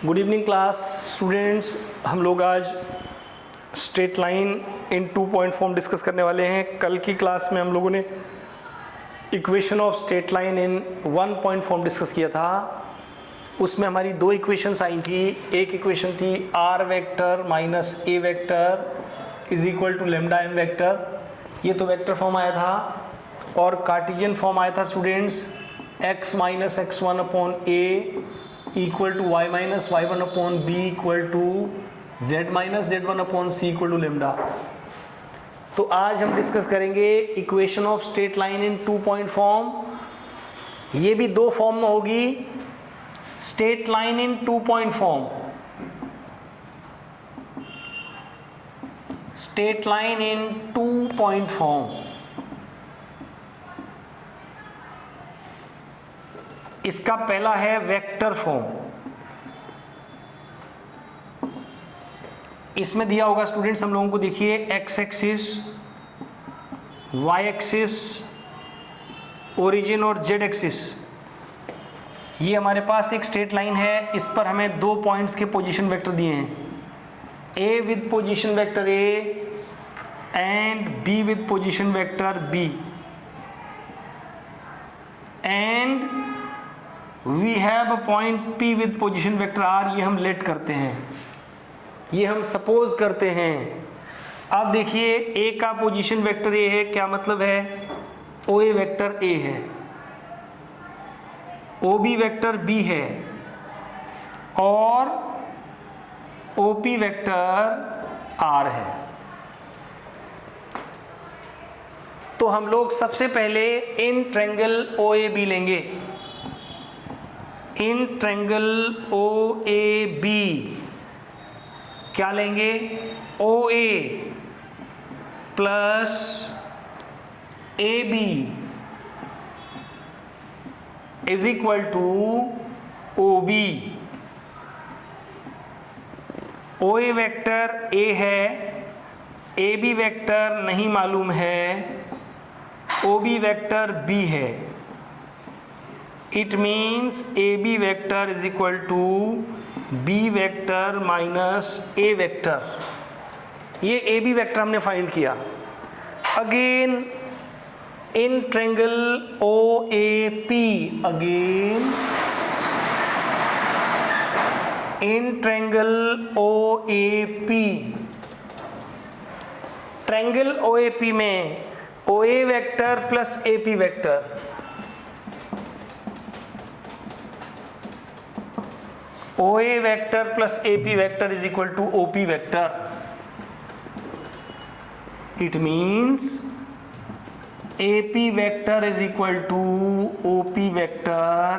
Good evening class students. हम लोग आज straight line in 2 point form discuss करने वाले हैं। कल की क्लास में हम लोगों ने equation of straight line in 1 point form discuss किया था। उसमें हमारी 2 इक्वेशंस आई थी। एक इक्वेशन थी R vector minus A vector is equal to lambda M vector, ये तो वेक्टर फॉर्म आया था। और कार्टेशियन फॉर्म आया था students x minus X one upon A equal to Y minus Y one upon B equal to z minus Z one upon C equal to lambda. तो आज हम डिस्कस करेंगे equation of straight line in 2 point form. ये भी 2 form में होगी, straight line in 2 point form, straight line in 2 point form. इसका पहला है वेक्टर फॉर्म। इसमें दिया होगा स्टूडेंट्स हम लोगों को, देखिए X axis, Y axis, origin और जेड एक्सिस। ये हमारे पास एक स्ट्रेट लाइन है। इस पर हमें 2 पॉइंट्स के पोजीशन वेक्टर दिए हैं, A with position vector A and B with position vector B, and we have a point P with position vector R। ये हम लेट करते हैं, ये हम सपोज करते हैं। अब देखिए A का पोजीशन वेक्टर A है, क्या मतलब है, OA वेक्टर A है, OB वेक्टर B है और OP वेक्टर R है। तो हम लोग सबसे पहले इन ट्रायंगल OAB लेंगे। इन ट्रायंगल OAB क्या लेंगे, OA plus AB is equal to OB। OA vector A है, AB वेक्टर नहीं मालूम है, OB वेक्टर B है। It means AB vector is equal to B vector minus A vector। ये AB vector हमने find किया। Again in triangle OAP, again in triangle OAP, triangle OAP में OA vector plus AP vector, OA vector plus AP vector is equal to OP vector. It means AP vector is equal to OP vector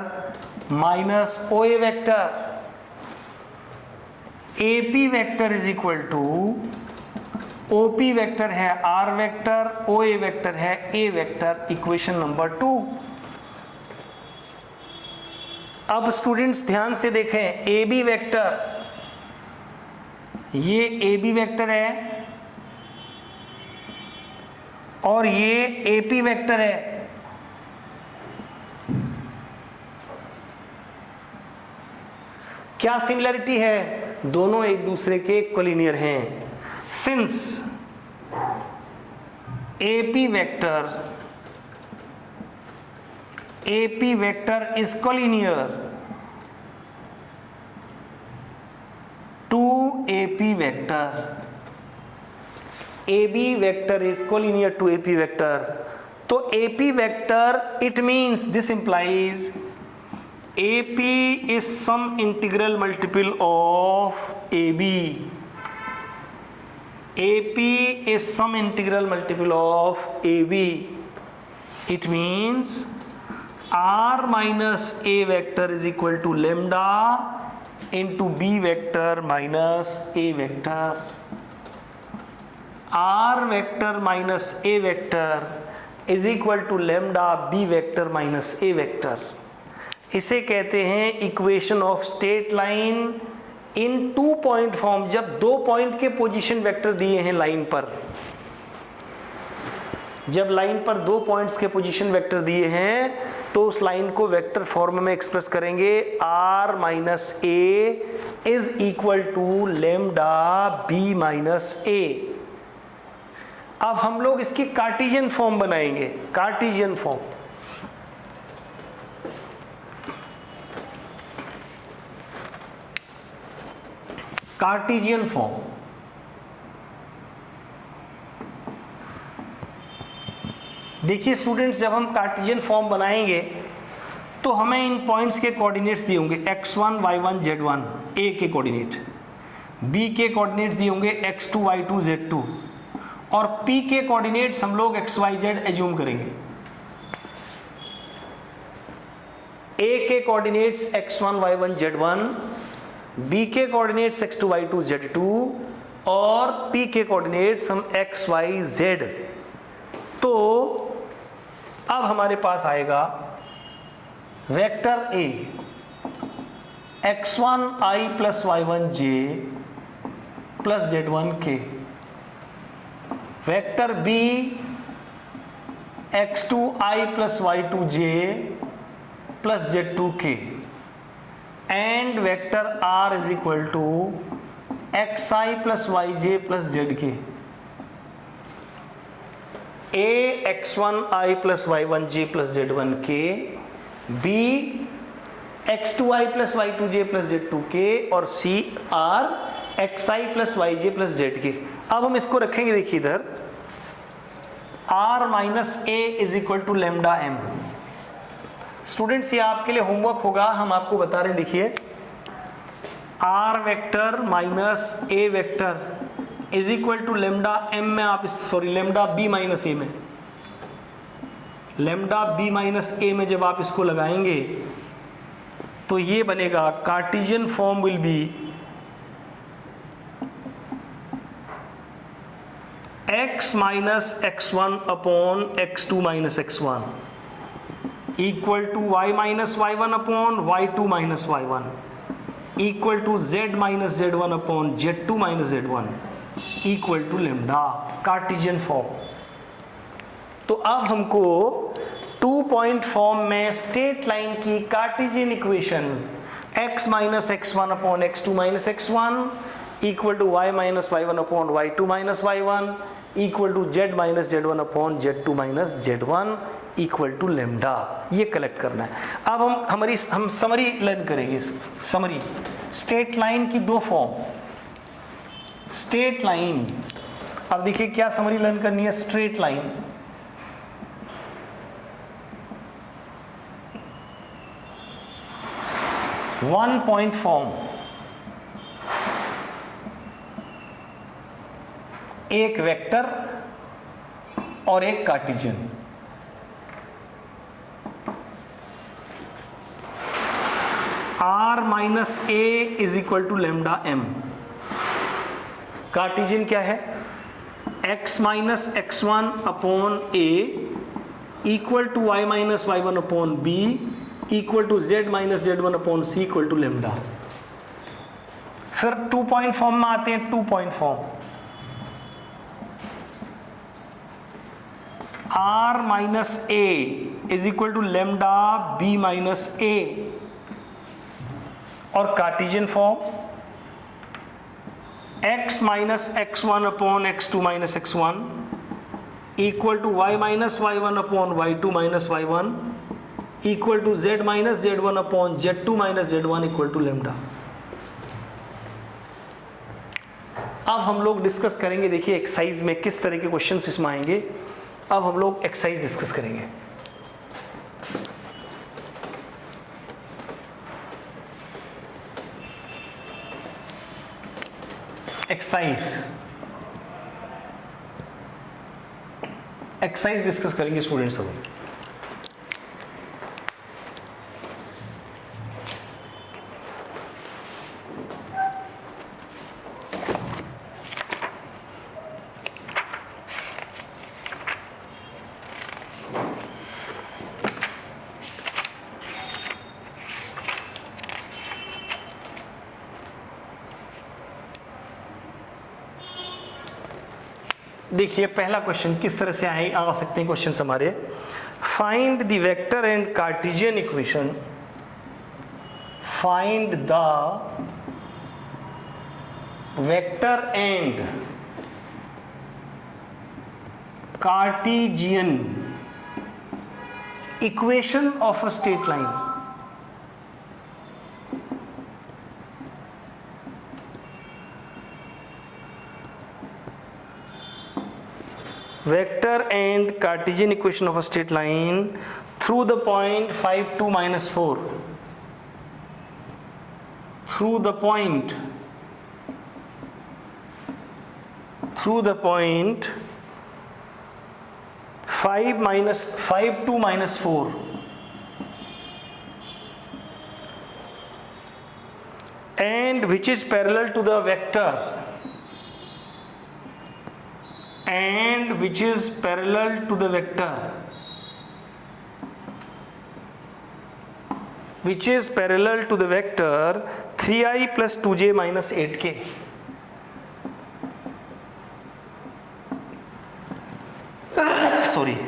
minus OA vector. AP vector is equal to OP vector है R vector, OA vector है A vector. Equation number 2। अब students ध्यान से देखें, AB vector, ये AB vector है और ये AP वेक्टर है। क्या सिमिलरिटी है, दोनों एक दूसरे के कोलिनियर हैं। Since AP vector is collinear to AP vector, AB vector is collinear to AP vector। तो AP vector, it means, this implies AP is some integral multiple of AB। AP is some integral multiple of AB। It means R minus A vector is equal to lambda into B vector minus A vector। R vector minus A vector is equal to lambda B vector minus A vector। इसे कहते हैं equation of straight line in 2 point form. जब 2 point के position vector दिए हैं line पर, जब line पर 2 पॉइंट्स के पोजीशन वेक्टर दिए हैं तो उस लाइन को वेक्टर फॉर्म में एक्सप्रेस करेंगे r minus a is equal to lambda b minus a. अब हम लोग इसकी कार्टेशियन फॉर्म बनाएंगे, कार्टेशियन फॉर्म। कार्टेशियन फॉर्म देखिए स्टूडेंट्स, जब हम कार्टेशियन फॉर्म बनाएंगे तो हमें इन पॉइंट्स के कोऑर्डिनेट्स दिए होंगे x1 y1 z1 a के कोऑर्डिनेट, b के कोऑर्डिनेट्स दिए होंगे x2 y2 z2 और p के कोऑर्डिनेट्स हम लोग xyz एज्यूम करेंगे। a के coordinates x1 y1 z1, b के कोऑर्डिनेट्स x2 y2 z2 और p के कोऑर्डिनेट्स हम x y z। तो अब हमारे पास आएगा vector a x1 i plus y1 j plus z1 k, vector b x2 i plus y2 j plus z2 k and vector r is equal to xi plus yj plus zk। a x1 i plus y1 j plus z1 k, b x2 i plus y2 j plus z2 k और c r xi plus yj plus zk। अब हम इसको रखेंगे, देखिए इधर r minus a is equal to lambda m। Students ये आपके लिए होमवर्क होगा, हम आपको बता रहे हैं। देखिए r vector minus a vector is equal to lambda m में आप लेमडा b माइनस a में, लेमडा b माइनस a में जब आप इसको लगाएंगे तो ये बनेगा cartesian form will be x minus x1 upon x2 minus x1 equal to y minus y1 upon y2 minus y1 equal to z minus z1 upon z2 minus z1 equal to lambda, cartesian form. तो अब हमको 2 point form में straight line की cartesian equation x minus x1 upon x2 minus x1 equal to y minus y1 upon y2 minus y1 equal to z minus z1 upon z2 minus z1 equal to lambda, ये collect करना है। अब हम summary learn करेंगे। Summary straight line की 2 form, straight line. अब देखिए क्या समरी लर्न करनी है। Straight line, one point form, एक वेक्टर और एक cartesian. r minus a is equal to lambda m। Cartesian क्या है? x minus x1 upon a equal to y minus y1 upon b equal to z minus z1 upon c equal to lambda. फिर 2 point form में आते हैं। 2 point form, r minus a is equal to lambda b minus a और cartesian form x minus x1 upon x2 minus x1 equal to y minus y1 upon y2 minus y1 equal to z minus z1 upon z2 minus z1 equal to lambda. अब हम लोग discuss करेंगे, देखिए exercise में किस तरह के questions इसमें आएंगे। अब हम लोग एक्सरसाइज डिस्कस करेंगे। एक्सरसाइज डिस्कस करेंगे स्टूडेंट्स। अब देखिए पहला क्वेश्चन किस तरह से आ सकते हैं क्वेश्चन हमारे। find the vector and Cartesian equation, find the vector and Cartesian equation of a straight line. Vector and Cartesian equation of a straight line through the point 5, 2, minus 4. Through the point 5, 2, minus 4. And which is parallel to the vector. And which is parallel to the vector. Which is parallel to the vector 3i plus 2j minus 8k. Sorry,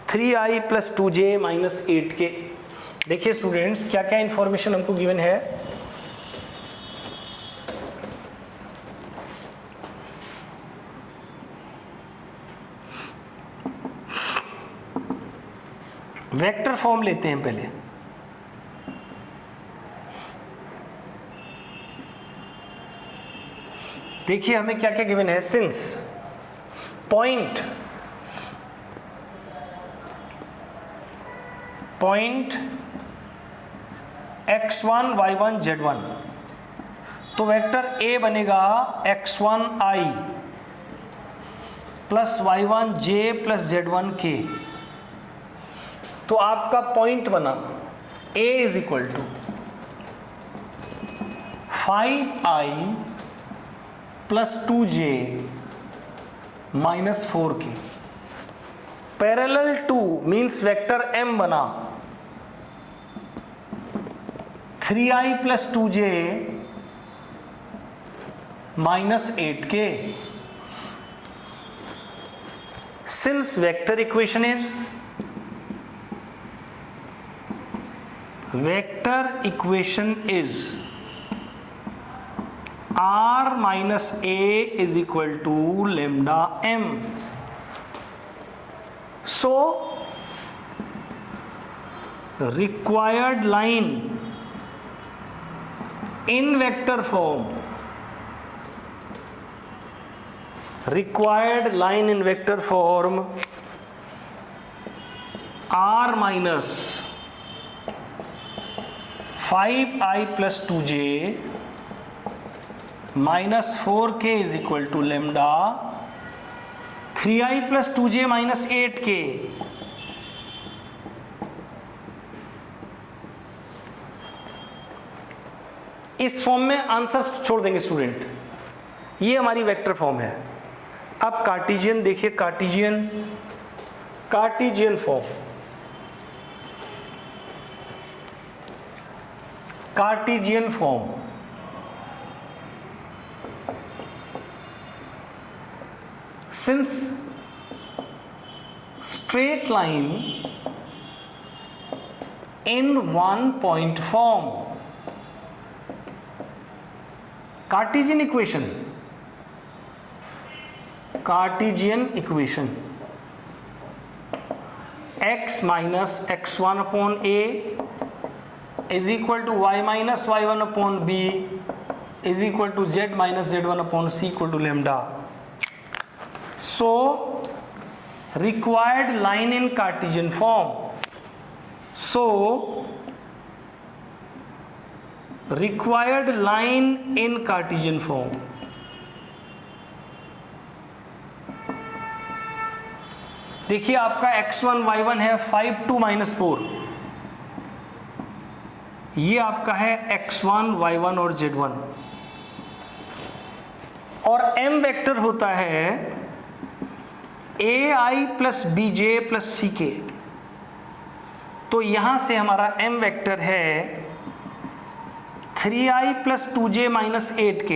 3i plus 2j minus 8k. देखिए students क्या क्या information हमको given है. Vector form लेते हैं पहले. देखिए हमें क्या क्या गिवन है. Since point x1 y1 z1, तो वेक्टर A बनेगा x1i plus y1j plus z1k. तो आपका पॉइंट बना A is equal to 5i plus 2j minus 4k. Parallel to means vector M बना 3i plus 2j minus 8k. Since vector equation is r minus a is equal to lambda m. So required line in vector form, r minus 5i plus 2j minus 4k is equal to lambda 3i plus 2j minus 8k. इस form में answer छोड़ देंगे student. ये हमारी vector form है. अब Cartesian देखिए, Cartesian form. Cartesian form since straight line in one point form, Cartesian equation x minus x1 upon a is equal to y minus y1 upon b is equal to z minus z1 upon c equal to lambda. So required line in Cartesian form. So required line in Cartesian form. देखिए आपका x1 y1 है 5 2 minus 4. ये आपका है x1 y1 और z1. और m vector होता है ai plus bj plus ck. तो यहां से हमारा m वेक्टर है 3i plus 2j minus 8k,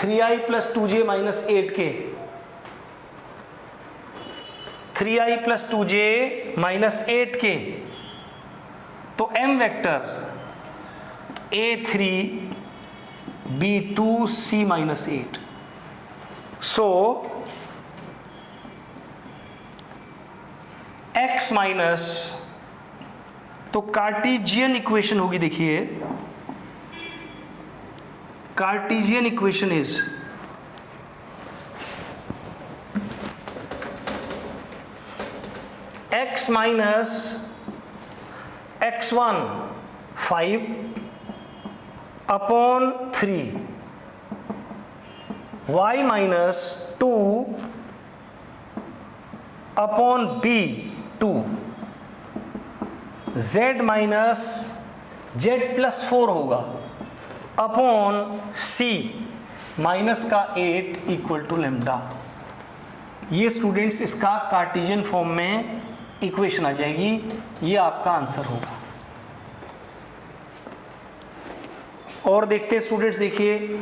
3i plus 2j minus 8k. 3i plus 2j minus 8k, तो m vector a3 b2 c minus 8. सो x minus, तो Cartesian equation होगी, देखिए Cartesian equation is x minus x1 5 upon 3, y minus 2 upon b 2, z minus z plus 4 होगा upon c minus का 8 equal to lambda. ये students इसका Cartesian form में equation आ जाएगी, ये आपका आंसर होगा. और देखते हैं स्टूडेंट्स, देखिए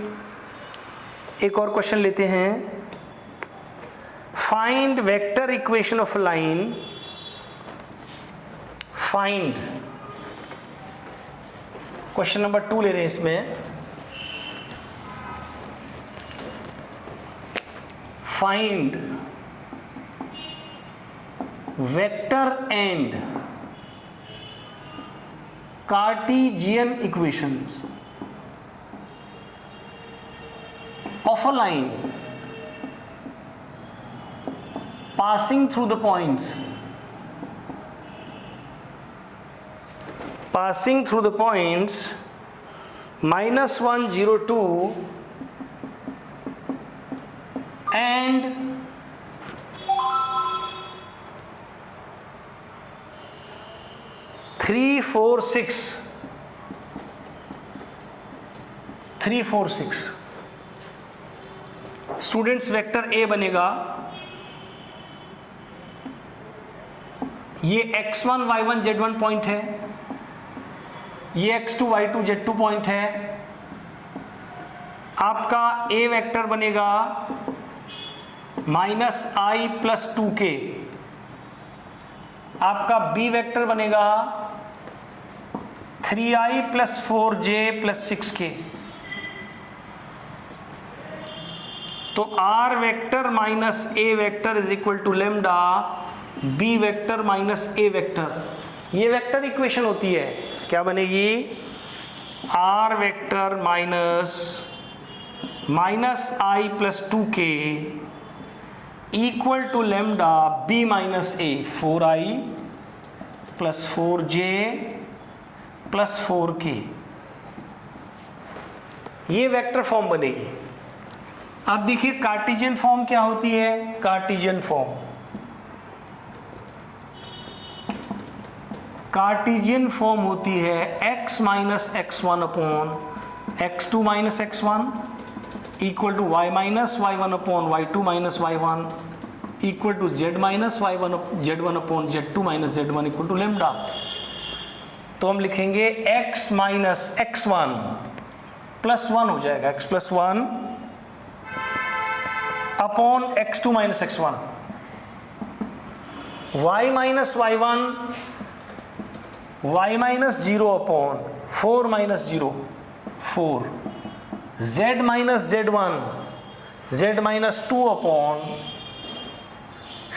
एक और क्वेश्चन लेते हैं. Find vector equation of line. Find, question number 2 ले रहे हैं इसमें. Find vector and Cartesian equations of a line passing through the points -1 0 2 and 3 4 6. Students vector A बनेगा, ये x1 y1 z1 पॉइंट है, ये x2 y2 z2 पॉइंट है. आपका ए वेक्टर बनेगा -i प्लस 2k. आपका बी वेक्टर बनेगा 3i plus 4j plus 6k. तो r vector minus A vector is equal to lambda B vector minus A vector. ये vector equation होती है, क्या बनेगी? r vector minus i plus 2k equal to lambda B minus A 4i plus 4j plus 4k. ये vector form बनेगी. अब देखिए Cartesian form क्या होती है. कार्टेशियन फॉर्म होती है x minus x1 upon x2 minus x1 equal to y minus y1 upon y2 minus y1 equal to z minus z1 upon z2 minus z1 equal to lambda. तो हम लिखेंगे x minus x1 plus 1 हो जाएगा, x plus 1 upon x2 minus x1, y minus y1 y minus 0 upon 4 minus 0 4, z minus z1 z minus 2 upon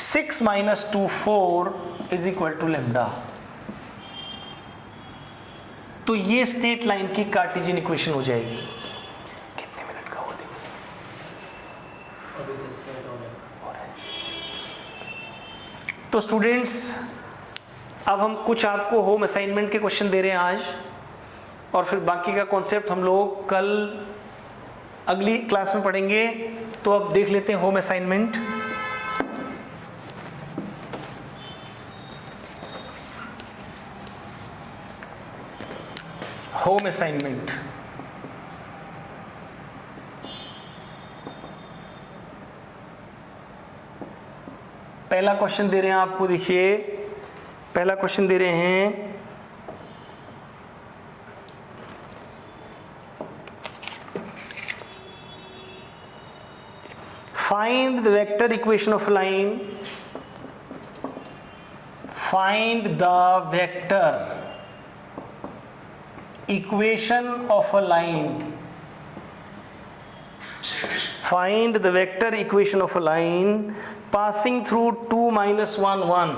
6 minus 2 4 is equal to lambda. तो ये straight line की cartesian equation हो जाएगी. कितने minute का हो देखो. तो स्टूडेंट्स अब हम कुछ आपको होम असाइनमेंट के क्वेश्चन दे रहे हैं आज, और फिर बाकी का कॉन्सेप्ट हम लोग कल अगली क्लास में पढ़ेंगे. तो अब देख लेते हैं होम असाइनमेंट. होम असाइनमेंट पहला क्वेश्चन दे रहे हैं आपको. देखिए पहला क्वेश्चन दे रहे हैं find the vector equation of line find the vector equation of a line. Find the vector equation of a line passing through 2 minus 1 1.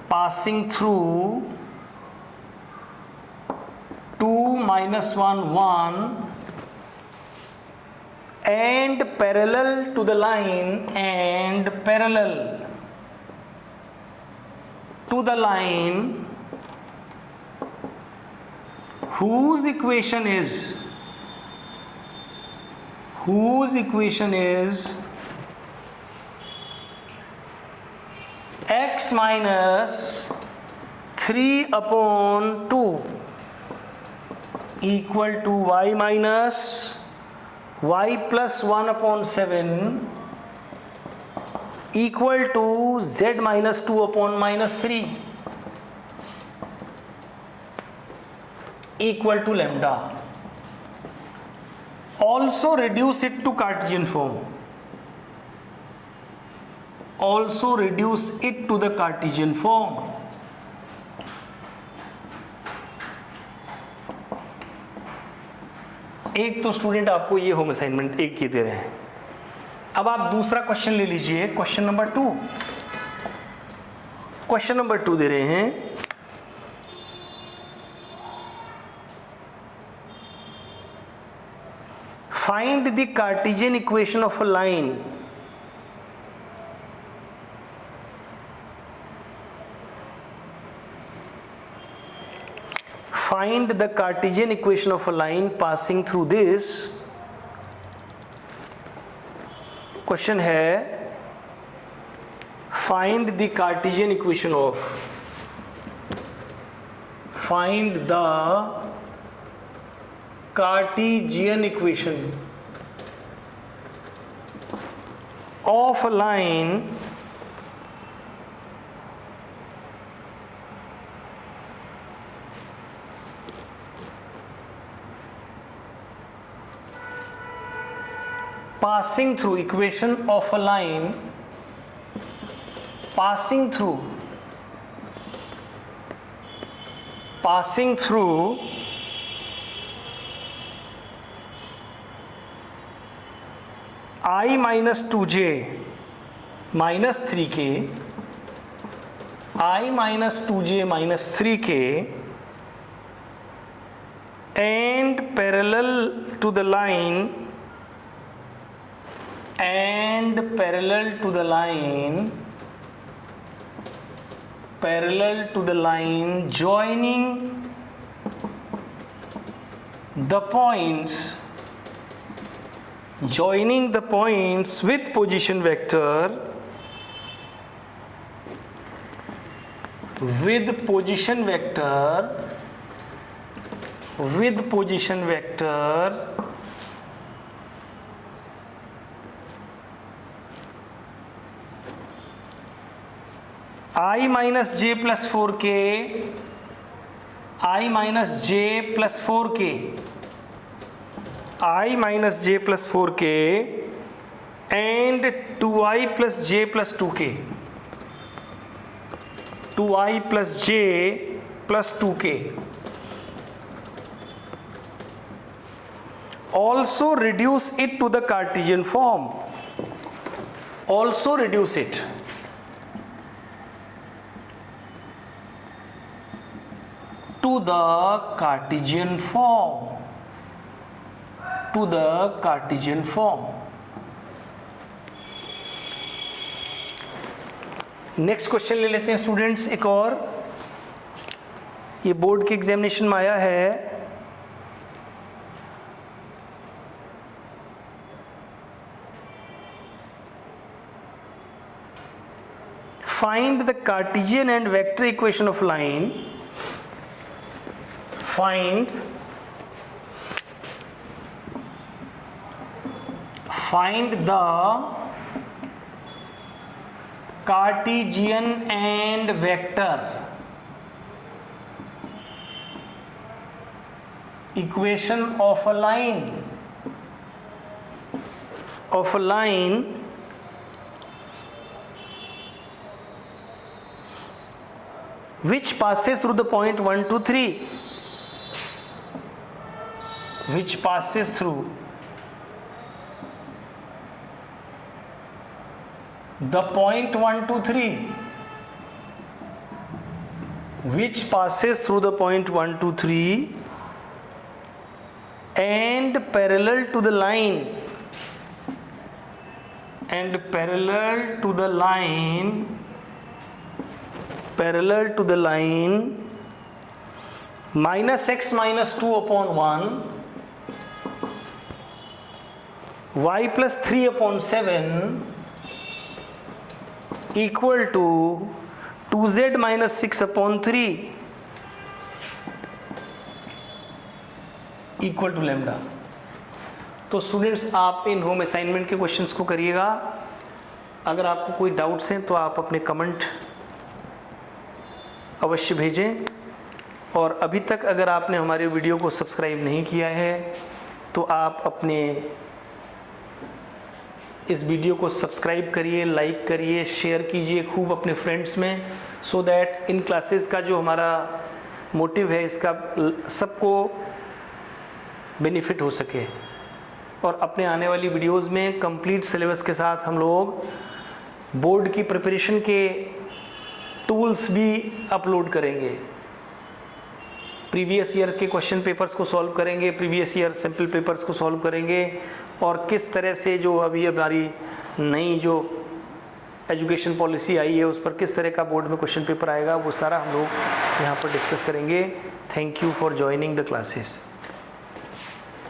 Passing through 2 minus 1 1 and parallel to the line, and parallel to the line, whose equation is x minus 3 upon 2 equal to y minus y plus 1 upon 7 equal to z minus 2 upon minus 3 equal to lambda. Also reduce it to Cartesian form. Also reduce it to the Cartesian form. एक तो student आपको ये home assignment एक ही दे रहे हैं. अब आप दूसरा क्वेश्चन ले लीजिए. Question number 2. क्वेश्चन नंबर 2 दे रहे हैं, find the Cartesian equation of a line find the Cartesian equation of a line passing through this. Question है find the Cartesian equation of, find the Cartesian equation of a line passing through, equation of a line passing through I minus 2j minus 3k, I minus 2j minus 3k, and parallel to the line, joining the points with position vector, I minus j plus 4k, I minus j plus 4k, I minus j plus 4k, and 2i plus j plus 2k, 2i plus j plus 2k. Also reduce it to the Cartesian form. Also reduce it to the Cartesian form. Next question ले लेते हैं students. एक और ये board के examination में आया है. Find the Cartesian and vector equation of line. Find the Cartesian and vector equation of a line which passes through the point 1 to 3, which passes through the point 1 to 3, which passes through the point 1 to 3 and parallel to the line, and parallel to the line minus x minus 2 upon 1, y plus 3 upon 7 equal to 2z minus 6 upon 3 equal to lambda. तो students आप इन home assignment के questions को करिएगा। अगर आपको कोई doubts हैं तो आप अपने कमेंट अवश्य भेजें, और अभी तक अगर आपने हमारे वीडियो को सब्सक्राइब नहीं किया है तो आप अपने इस वीडियो को सब्सक्राइब करिए, लाइक करिए, शेयर कीजिए खूब अपने फ्रेंड्स में, सो दैट इन क्लासेस का जो हमारा मोटिव है इसका सबको बेनिफिट हो सके। और अपने आने वाली वीडियोस में कंप्लीट सिलेबस के साथ हम लोग बोर्ड की प्रिपरेशन के टूल्स भी अपलोड करेंगे। प्रीवियस ईयर के क्वेश्चन पेपर्स को सॉल्व करेंगे, प्रीवियस ईयर सैम्पल पेपर्स को सॉल्व करेंगे, और किस तरह से जो अभी हमारी नई जो एजुकेशन पॉलिसी आई है उस पर किस तरह का बोर्ड में क्वेश्चन पेपर आएगा वो सारा हम लोग यहाँ पर डिस्कस करेंगे। Thank you for joining the classes.